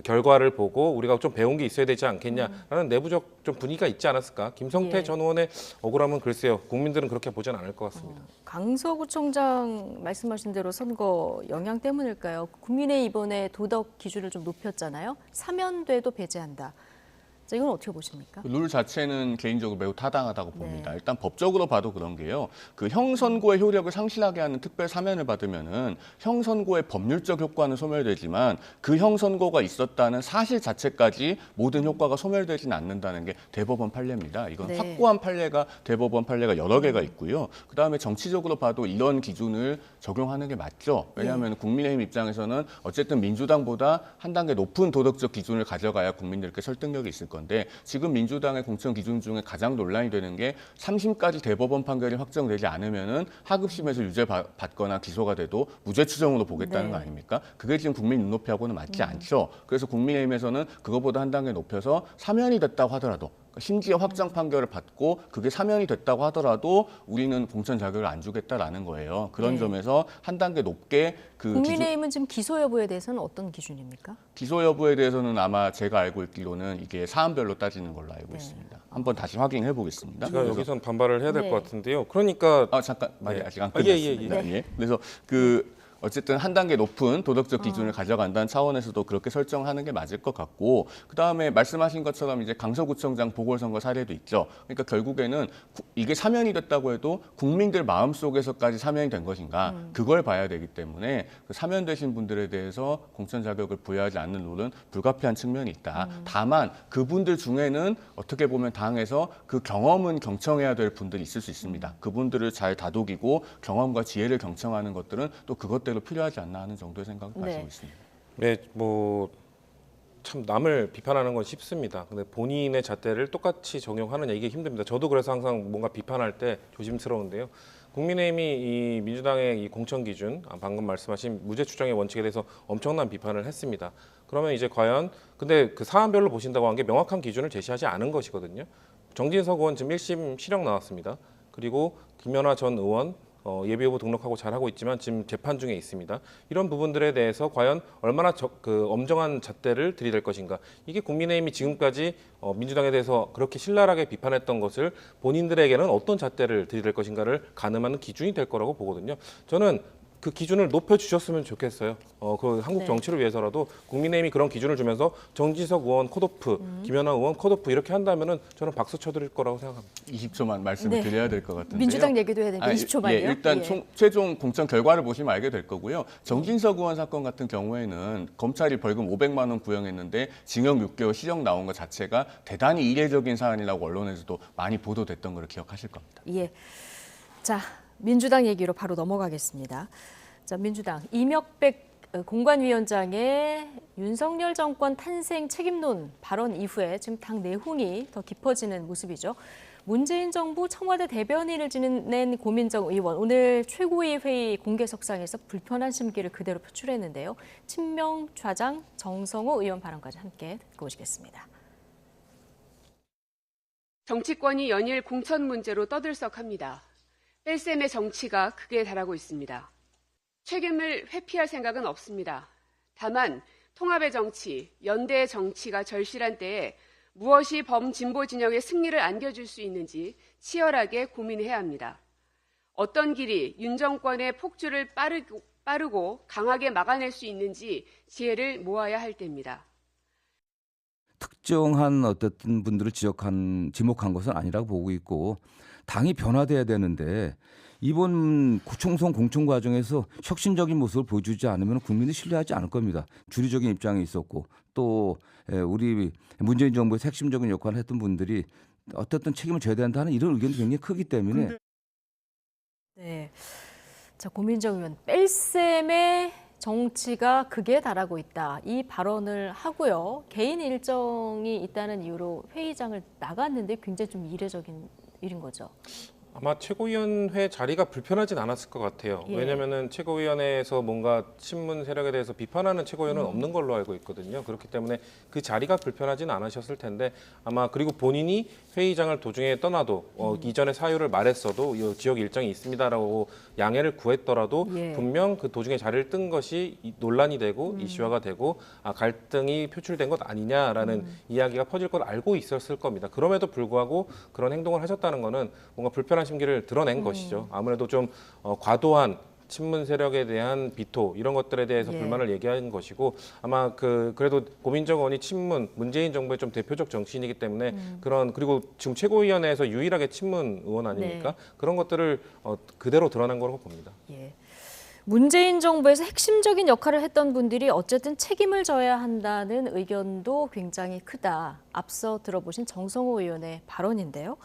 결과를 보고 우리가 좀 배운 게 있어야 되지 않겠냐라는 내부적 좀 분위기가 있지 않았을까. 김성태 예. 전 의원의 억울함은 글쎄요. 국민들은 그렇게 보진 않을 것 같습니다. 강서구청장 말씀하신 대로 선거 영향 때문일까요? 국민의 이번에 도덕 기준을 좀 높였잖아요. 사면돼도 배제한다. 자, 이건 어떻게 보십니까? 룰 자체는 개인적으로 매우 타당하다고 네. 봅니다. 일단 법적으로 봐도 그런 게요. 그 형선고의 효력을 상실하게 하는 특별 사면을 받으면은 형선고의 법률적 효과는 소멸되지만 그 형선고가 있었다는 사실 자체까지 모든 효과가 소멸되지는 않는다는 게 대법원 판례입니다. 이건 네. 확고한 판례가 대법원 판례가 여러 개가 있고요. 그다음에 정치적으로 봐도 이런 기준을 적용하는 게 맞죠. 왜냐하면 국민의힘 입장에서는 어쨌든 민주당보다 한 단계 높은 도덕적 기준을 가져가야 국민들께 설득력이 있을 건데 지금 민주당의 공천 기준 중에 가장 논란이 되는 게 3심까지 대법원 판결이 확정되지 않으면은 하급심에서 유죄 받거나 기소가 돼도 무죄 추정으로 보겠다는 네. 거 아닙니까? 그게 지금 국민 눈높이하고는 맞지 않죠. 그래서 국민의힘에서는 그거보다 한 단계 높여서 사면이 됐다고 하더라도 심지어 확정 판결을 받고 그게 사면이 됐다고 하더라도 우리는 공천 자격을 안 주겠다라는 거예요. 그런 네. 점에서 한 단계 높게 그 국민의힘은 지금 기소 여부에 대해서는 어떤 기준입니까? 기소 여부에 대해서는 아마 제가 알고 있기로는 이게 사안별로 따지는 걸로 알고 네. 있습니다. 한번 다시 확인해 보겠습니다. 제가 여기선 반발을 해야 될 것 네. 같은데요. 그러니까 잠깐 말이 네. 아직 안 예, 예, 끝났습니다. 예. 예. 그래서 어쨌든 한 단계 높은 도덕적 기준을 가져간다는 차원에서도 그렇게 설정하는 게 맞을 것 같고 그다음에 말씀하신 것처럼 이제 강서구청장 보궐선거 사례도 있죠. 그러니까 결국에는 이게 사면이 됐다고 해도 국민들 마음속에서까지 사면이 된 것인가 그걸 봐야 되기 때문에 그 사면되신 분들에 대해서 공천 자격을 부여하지 않는 룰은 불가피한 측면이 있다. 다만 그분들 중에는 어떻게 보면 당에서 그 경험은 경청해야 될 분들이 있을 수 있습니다. 그분들을 잘 다독이고 경험과 지혜를 경청하는 것들은 또 그것대로 필요하지 않나 하는 정도의 생각을 네. 가지고 있습니다. 네, 뭐 참 남을 비판하는 건 쉽습니다. 근데 본인의 잣대를 똑같이 적용하느냐 이게 힘듭니다. 저도 그래서 항상 뭔가 비판할 때 조심스러운데요. 국민의힘이 이 민주당의 이 공천 기준, 방금 말씀하신 무죄 추정의 원칙에 대해서 엄청난 비판을 했습니다. 그러면 이제 과연 근데 그 사안별로 보신다고 한 게 명확한 기준을 제시하지 않은 것이거든요. 정진석 의원 지금 1심 실형 나왔습니다. 그리고 김연아 전 의원 예비후보 등록하고 잘하고 있지만 지금 재판 중에 있습니다. 이런 부분들에 대해서 과연 얼마나 엄정한 잣대를 들이댈 것인가. 이게 국민의힘이 지금까지 민주당에 대해서 그렇게 신랄하게 비판했던 것을 본인들에게는 어떤 잣대를 들이댈 것인가를 가늠하는 기준이 될 거라고 보거든요. 저는 그 기준을 높여주셨으면 좋겠어요. 그 한국 네. 정치를 위해서라도 국민의힘이 그런 기준을 주면서 정진석 의원 컷오프, 김연아 의원 컷오프 이렇게 한다면은 저는 박수 쳐드릴 거라고 생각합니다. 20초만 말씀을 네. 드려야 될 것 같은데요. 민주당 얘기도 해야 되니까 20초만요. 예, 일단 예. 최종 공천 결과를 보시면 알게 될 거고요. 정진석 의원 사건 같은 경우에는 검찰이 벌금 500만 원 구형했는데 징역 6개월 실형 나온 것 자체가 대단히 이례적인 사안이라고 언론에서도 많이 보도됐던 걸 기억하실 겁니다. 예. 자, 민주당 얘기로 바로 넘어가겠습니다. 자, 민주당 이명백 공관위원장의 윤석열 정권 탄생 책임론 발언 이후에 지금 당 내홍이 더 깊어지는 모습이죠. 문재인 정부 청와대 대변인을 지낸 고민정 의원 오늘 최고위 회의 공개석상에서 불편한 심기를 그대로 표출했는데요. 친명 좌장 정성호 의원 발언까지 함께 듣고 오시겠습니다. 정치권이 연일 공천 문제로 떠들썩합니다. 뺄셈의 정치가 극에 달하고 있습니다. 책임을 회피할 생각은 없습니다. 다만 통합의 정치, 연대의 정치가 절실한 때에 무엇이 범진보 진영의 승리를 안겨줄 수 있는지 치열하게 고민해야 합니다. 어떤 길이 윤 정권의 폭주를 빠르고 강하게 막아낼 수 있는지 지혜를 모아야 할 때입니다. 특정한 어떤 분들을 지목한 것은 아니라고 보고 있고 당이 변화돼야 되는데 이번 구청선 공천 과정에서 혁신적인 모습을 보여주지 않으면 국민이 신뢰하지 않을 겁니다. 주류적인 입장에 있었고 또 우리 문재인 정부의 핵심적인 역할을 했던 분들이 어떻든 책임을 져야 된다는 이런 의견이 굉장히 크기 때문에 네. 자, 고민정 의원, 뺄셈의 정치가 극에 달하고 있다. 이 발언을 하고요. 개인 일정이 있다는 이유로 회의장을 나갔는데 굉장히 좀 이례적인 일인 거죠. 아마 최고위원회 자리가 불편하진 않았을 것 같아요. 예. 왜냐하면 최고위원회에서 뭔가 친문 세력에 대해서 비판하는 최고위원은 없는 걸로 알고 있거든요. 그렇기 때문에 그 자리가 불편하진 않으셨을 텐데 아마 그리고 본인이 회의장을 도중에 떠나도 이전에 사유를 말했어도 이 지역 일정이 있습니다라고 양해를 구했더라도 예. 분명 그 도중에 자리를 뜬 것이 논란이 되고 이슈화가 되고 갈등이 표출된 것 아니냐라는 이야기가 퍼질 걸 알고 있었을 겁니다. 그럼에도 불구하고 그런 행동을 하셨다는 거는 뭔가 불편한 심기를 드러낸 것이죠. 아무래도 좀 과도한 친문 세력에 대한 비토 이런 것들에 대해서 예. 불만을 얘기한 것이고 아마 그래도 고민정 의원이 친문 문재인 정부의 좀 대표적 정치인이기 때문에 그런 그리고 지금 최고위원회에서 유일하게 친문 의원 아닙니까? 네. 그런 것들을 그대로 드러난 거라고 봅니다. 예. 문재인 정부에서 핵심적인 역할을 했던 분들이 어쨌든 책임을 져야 한다는 의견도 굉장히 크다. 앞서 들어보신 정성호 의원의 발언인데요.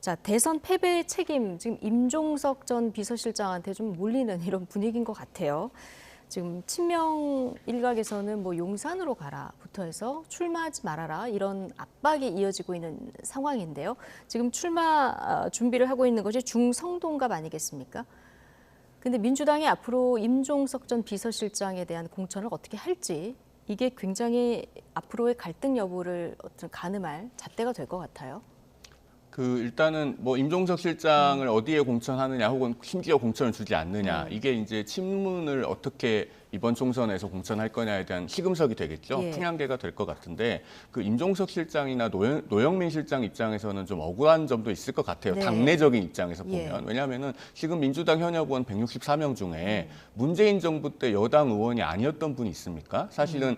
자, 대선 패배의 책임 지금 임종석 전 비서실장한테 좀 몰리는 이런 분위기인 것 같아요. 지금 친명 일각에서는 뭐 용산으로 가라부터 해서 출마하지 말아라 이런 압박이 이어지고 있는 상황인데요. 지금 출마 준비를 하고 있는 것이 중성동갑 아니겠습니까? 근데 민주당이 앞으로 임종석 전 비서실장에 대한 공천을 어떻게 할지 이게 굉장히 앞으로의 갈등 여부를 어떤 가늠할 잣대가 될 것 같아요. 일단은 뭐 임종석 실장을 어디에 공천하느냐 혹은 심지어 공천을 주지 않느냐 이게 이제 친문을 어떻게 이번 총선에서 공천할 거냐에 대한 시금석이 되겠죠. 예. 풍향계가 될 것 같은데 그 임종석 실장이나 노영민 실장 입장에서는 좀 억울한 점도 있을 것 같아요. 네. 당내적인 입장에서 보면. 예. 왜냐하면은 지금 민주당 현역 의원 164명 중에 문재인 정부 때 여당 의원이 아니었던 분이 있습니까? 사실은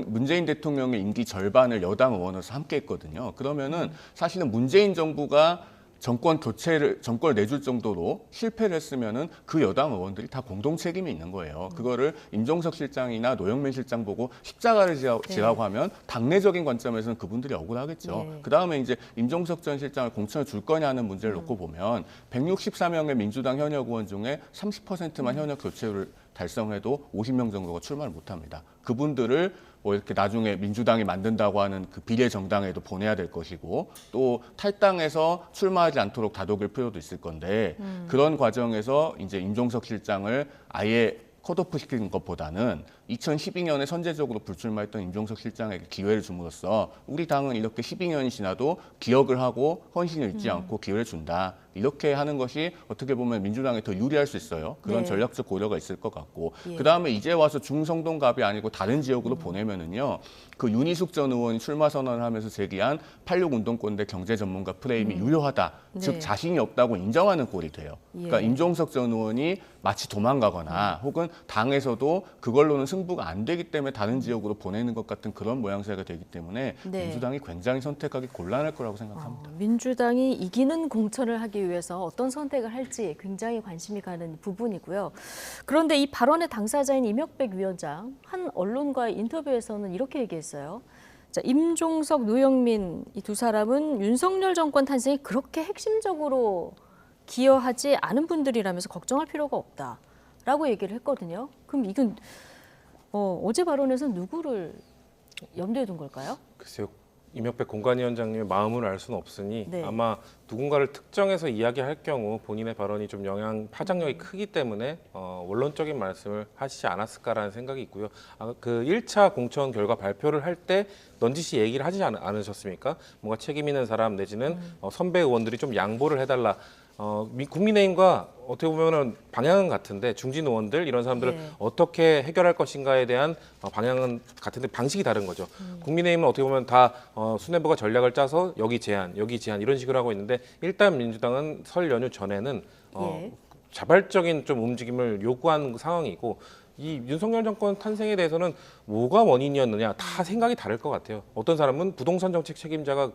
문재인 대통령의 임기 절반을 여당 의원으로서 함께 했거든요. 그러면은 사실은 문재인 정부가 정권을 내줄 정도로 실패를 했으면은 그 여당 의원들이 다 공동 책임이 있는 거예요. 그거를 임종석 실장이나 노영민 실장 보고 십자가를 지라고 하면 당내적인 관점에서는 그분들이 억울하겠죠. 네. 그 다음에 이제 임종석 전 실장을 공천을 줄 거냐는 문제를 놓고 보면 164명의 민주당 현역 의원 중에 30%만 현역 교체율을 달성해도 50명 정도가 출마를 못합니다. 그분들을 뭐 이렇게 나중에 민주당이 만든다고 하는 그 비례 정당에도 보내야 될 것이고 또 탈당해서 출마하지 않도록 다독일 필요도 있을 건데 그런 과정에서 이제 임종석 실장을 아예 컷오프 시키는 것보다는 2012년에 선제적으로 불출마했던 임종석 실장에게 기회를 줌으로써 우리 당은 이렇게 12년이 지나도 기억을 하고 헌신을 잊지 않고 기회를 준다. 이렇게 하는 것이 어떻게 보면 민주당에 더 유리할 수 있어요. 그런 네. 전략적 고려가 있을 것 같고 예. 그다음에 이제 와서 중성동갑이 아니고 다른 지역으로 보내면은요. 그 윤희숙 전 의원이 출마 선언을 하면서 제기한 86 운동권대 경제 전문가 프레임이 유효하다. 네. 즉 자신이 없다고 인정하는 꼴이 돼요. 그러니까 예. 임종석 전 의원이 마치 도망가거나 혹은 당에서도 그걸로는 승부가 안 되기 때문에 다른 지역으로 보내는 것 같은 그런 모양새가 되기 때문에 네. 민주당이 굉장히 선택하기 곤란할 거라고 생각합니다. 민주당이 이기는 공천을 하기 위해서 어떤 선택을 할지 굉장히 관심이 가는 부분이고요. 그런데 이 발언의 당사자인 이명백 위원장 한 언론과의 인터뷰에서는 이렇게 얘기했어요. 자, 임종석, 노영민 이 두 사람은 윤석열 정권 탄생이 그렇게 핵심적으로 기여하지 않은 분들이라면서 걱정할 필요가 없다라고 얘기를 했거든요. 그럼 이건 어제 발언에서 누구를 염두에 둔 걸까요? 글쎄요. 이명백 공관위원장님의 마음을 알 수는 없으니 네. 아마 누군가를 특정해서 이야기할 경우 본인의 발언이 좀 파장력이 크기 때문에 원론적인 말씀을 하시지 않았을까라는 생각이 있고요. 그 1차 공천 결과 발표를 할 때 넌지시 얘기를 하지 않으셨습니까? 뭔가 책임 있는 사람 내지는 선배 의원들이 좀 양보를 해달라. 국민의힘과 어떻게 보면은 방향은 같은데 중진 의원들 이런 사람들을 예. 어떻게 해결할 것인가에 대한 방향은 같은데 방식이 다른 거죠. 국민의힘은 어떻게 보면 다 수뇌부가 전략을 짜서 여기 제안 이런 식으로 하고 있는데 일단 민주당은 설 연휴 전에는 예. 자발적인 좀 움직임을 요구한 상황이고 이 윤석열 정권 탄생에 대해서는 뭐가 원인이었느냐 다 생각이 다를 것 같아요. 어떤 사람은 부동산 정책 책임자가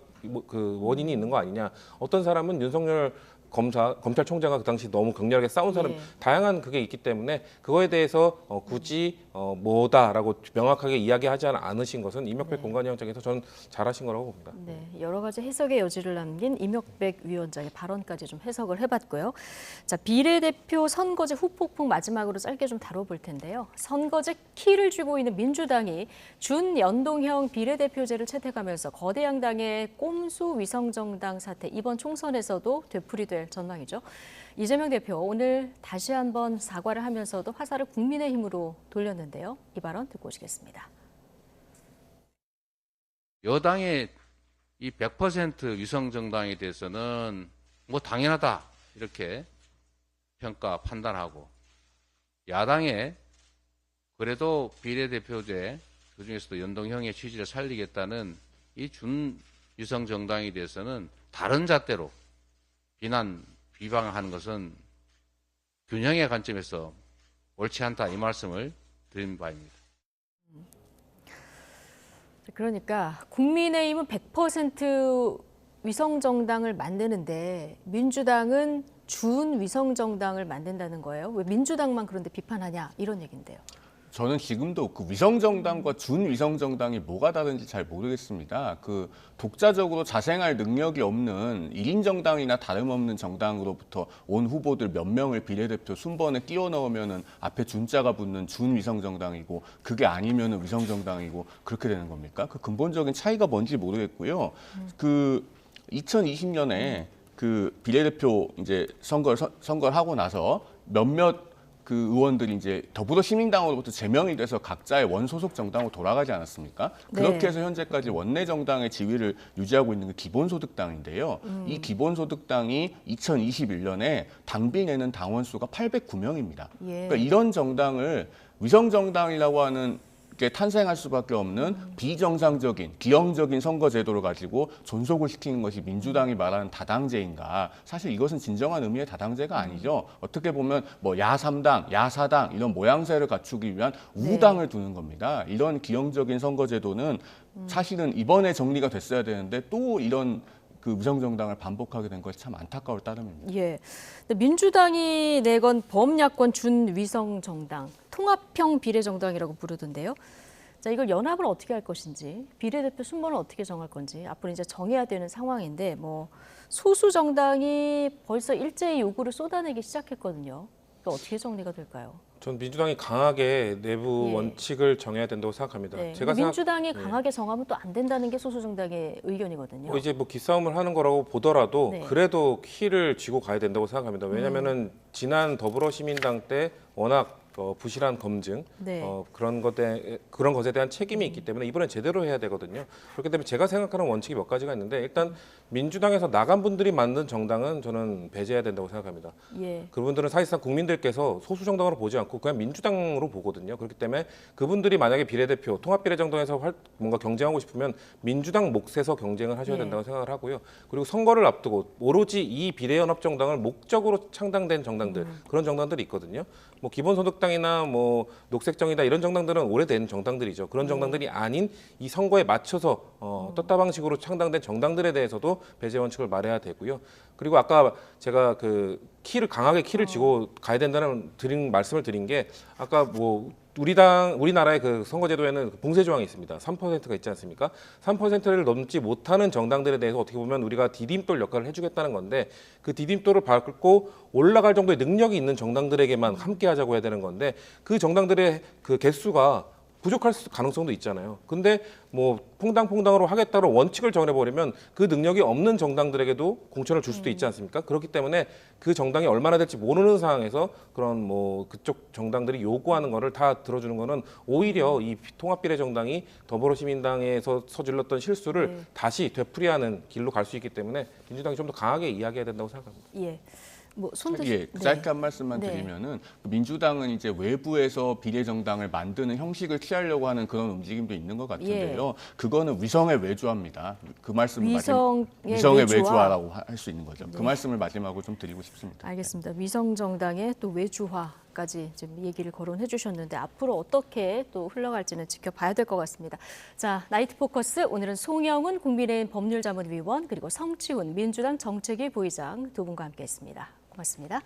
그 원인이 있는 거 아니냐. 어떤 사람은 윤석열 검찰총장과 그 당시 너무 격렬하게 싸운 사람 예. 다양한 그게 있기 때문에 그거에 대해서 굳이 뭐다라고 명확하게 이야기하지 않으신 것은 이명박 공관위원장께서 저는 잘하신 거라고 봅니다. 네, 여러 가지 해석의 여지를 남긴 이명박 위원장의 발언까지 좀 해석을 해봤고요. 자, 비례대표 선거제 후폭풍 마지막으로 짧게 좀 다뤄볼 텐데요. 선거제 키를 쥐고 있는 민주당이 준연동형 비례대표제를 채택하면서 거대 양당의 꼼수 위성정당 사태 이번 총선에서도 되풀이될 전망이죠. 이재명 대표 오늘 다시 한번 사과를 하면서도 화살을 국민의힘으로 돌렸는데요. 이 발언 듣고 오시겠습니다. 여당의 이 100% 위성정당에 대해서는 뭐 당연하다 이렇게 평가 판단하고 야당의 그래도 비례대표제 그중에서도 연동형의 취지를 살리겠다는 이 준위성정당에 대해서는 다른 잣대로 비방하는 것은 균형의 관점에서 옳지 않다 이 말씀을 드린 바입니다. 그러니까 국민의힘은 100% 위성정당을 만드는데 민주당은 준위성정당을 만든다는 거예요. 왜 민주당만 그런데 비판하냐 이런 얘기인데요. 저는 지금도 그 위성정당과 준위성정당이 뭐가 다른지 잘 모르겠습니다. 그 독자적으로 자생할 능력이 없는 1인 정당이나 다름없는 정당으로부터 온 후보들 몇 명을 비례대표 순번에 끼워 넣으면은 앞에 준자가 붙는 준위성정당이고 그게 아니면은 위성정당이고 그렇게 되는 겁니까? 그 근본적인 차이가 뭔지 모르겠고요. 그 2020년에 그 비례대표 이제 선거를 하고 나서 몇몇 그 의원들이 이제 더불어시민당으로부터 제명이 돼서 각자의 원소속 정당으로 돌아가지 않았습니까? 네. 그렇게 해서 현재까지 원내 정당의 지위를 유지하고 있는 게 기본소득당인데요. 이 기본소득당이 2021년에 당비 내는 당원 수가 809명입니다. 예. 그러니까 이런 정당을 위성정당이라고 하는 게 탄생할 수밖에 없는 비정상적인 기형적인 선거 제도를 가지고 존속을 시키는 것이 민주당이 말하는 다당제인가? 사실 이것은 진정한 의미의 다당제가 아니죠. 어떻게 보면 뭐 야3당, 야4당 이런 모양새를 갖추기 위한 우당을 두는 겁니다. 이런 기형적인 선거 제도는 사실은 이번에 정리가 됐어야 되는데 또 이런 그 위성정당을 반복하게 된 것이 참 안타까울 따름입니다. 예. 근데 민주당이 내건 범야권 준위성정당, 통합형 비례정당이라고 부르던데요. 자, 이걸 연합을 어떻게 할 것인지, 비례대표 순번을 어떻게 정할 건지 앞으로 이제 정해야 되는 상황인데, 뭐 소수 정당이 벌써 일제히 요구를 쏟아내기 시작했거든요. 이거 어떻게 정리가 될까요? 전 민주당이 강하게 내부 예. 원칙을 정해야 된다고 생각합니다. 네. 제가 민주당이 네. 강하게 정하면 또 안 된다는 게 소수 정당의 의견이거든요. 이제 뭐 기싸움을 하는 거라고 보더라도 네. 그래도 키를 쥐고 가야 된다고 생각합니다. 왜냐하면은 지난 더불어시민당 때 워낙 부실한 검증 네. 그런 것에 대한 책임이 있기 때문에 이번엔 제대로 해야 되거든요. 그렇기 때문에 제가 생각하는 원칙이 몇 가지가 있는데 일단 민주당에서 나간 분들이 만든 정당은 저는 배제해야 된다고 생각합니다. 예. 그분들은 사실상 국민들께서 소수 정당으로 보지 않고 그냥 민주당으로 보거든요. 그렇기 때문에 그분들이 만약에 비례대표, 통합비례정당에서 뭔가 경쟁하고 싶으면 민주당 몫에서 경쟁을 하셔야 네. 된다고 생각을 하고요. 그리고 선거를 앞두고 오로지 이 비례연합정당을 목적으로 창당된 정당들 그런 정당들이 있거든요. 뭐 기본소득당이나 뭐 녹색정의당 이런 정당들은 오래된 정당들이죠. 그런 정당들이 아닌 이 선거에 맞춰서 떴다 방식으로 창당된 정당들에 대해서도 배제 원칙을 말해야 되고요. 그리고 아까 제가 그 강하게 키를 쥐고 가야 된다는 말씀을 드린 게 아까 뭐 우리나라의 그 선거제도에는 봉쇄 조항이 있습니다. 3%가 있지 않습니까? 3%를 넘지 못하는 정당들에 대해서 어떻게 보면 우리가 디딤돌 역할을 해주겠다는 건데 그 디딤돌을 밟고 올라갈 정도의 능력이 있는 정당들에게만 함께 하자고 해야 되는 건데 그 정당들의 그 개수가 부족할 가능성도 있잖아요. 근데 뭐 퐁당퐁당으로 하겠다고 원칙을 정해버리면 그 능력이 없는 정당들에게도 공천을 줄 수도 있지 않습니까? 그렇기 때문에 그 정당이 얼마나 될지 모르는 상황에서 그런 뭐 그쪽 정당들이 요구하는 거를 다 들어주는 거는 오히려 이 통합비례정당이 더불어시민당에서 저질렀던 실수를 다시 되풀이하는 길로 갈 수 있기 때문에 민주당이 좀 더 강하게 이야기해야 된다고 생각합니다. 예. 뭐 손도 예, 짧게 한 말씀만 네. 드리면은 민주당은 이제 외부에서 비례정당을 만드는 형식을 취하려고 하는 그런 움직임도 있는 것 같은데요. 그거는 위성에 외주합니다. 그 말씀을 위성에 외주화라고 할 수 있는 거죠. 그 말씀을 마지막으로 좀 드리고 싶습니다. 알겠습니다. 위성 정당의 또 외주화 까지 좀 얘기를 거론해 주셨는데 앞으로 어떻게 또 흘러갈지는 지켜봐야 될 것 같습니다. 자, 나이트 포커스 오늘은 송영훈 국민의힘 법률자문위원 그리고 성치훈 민주당 정책위 부의장 두 분과 함께했습니다. 고맙습니다.